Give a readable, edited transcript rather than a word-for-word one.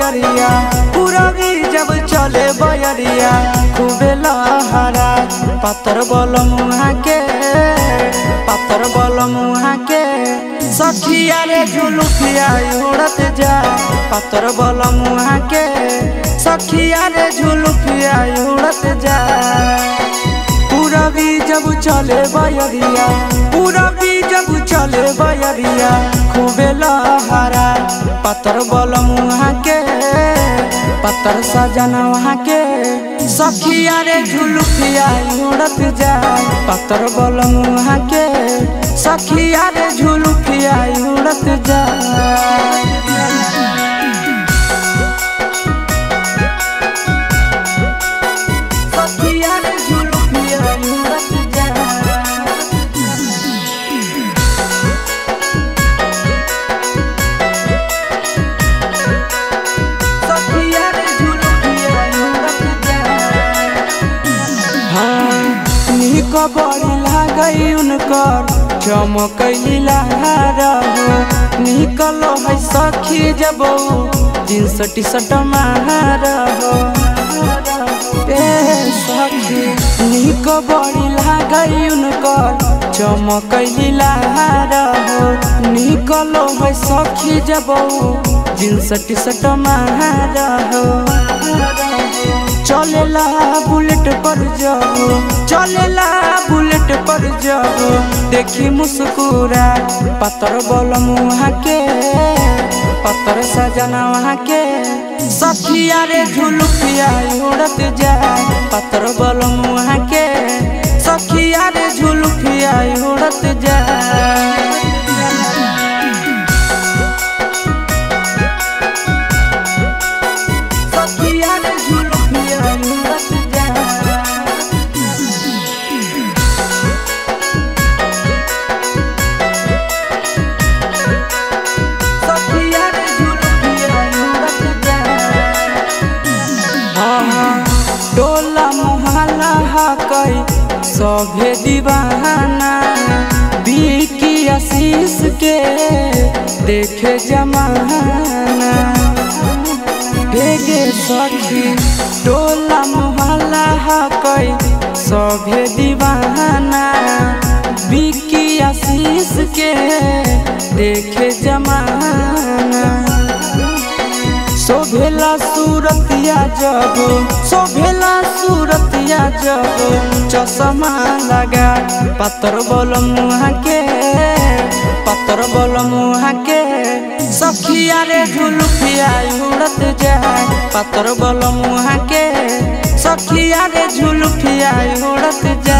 बयरिया पूरबी जब चले बयरिया खूबे लहरा पातर बल मुहा के पातर बल मुहा के सखिया रे झुलुकिया उड़त जा पातर बल मुहा के सखिया रे झुलुकिया उड़त जा पूरबी जब चले बयरिया पूरबी जब चले बयरिया खूबे लहरा पातर बल मुहा के पातर सजना वहाँ के सखिया रे झुलुकिया उड़त जा पातर बल मुहा के सखिया रे झुलुकिया उड़त जा बड़ी लागई उनकर चमकैला रहो निकलो है सखी जब जींस टी शर्ट मारहो सखी निक बड़ी लागई उनकर चमकैला रहो निकलो है सखी जब जींस टी शर्ट मारहो चलेला बुलेट पर जाओ चलेला बुलेट पर जाओ देखी मुस्कुरा पातर बल मुहा के पातर सजना वहाँ के सखिया रे झुलुकिया उड़त जा पातर बल मुहा के सखिया रे झुलुकिया उड़त जा सभे दीवाना बिकी आशीष के देखे जमाना भेगे सखी टोला मोहल्ला हकई सभे दीवाना बिकी आशीष के देखे जमाना शोभेला सूरतिया जब शोभेला सूरतिया जब चश्मा लगा पातर बल मुहा के पातर बल मुहा के सखिया रे झुलुकिया उड़त जा पातर बल मुहा के सखिया रे झुलुकिया उड़त जा।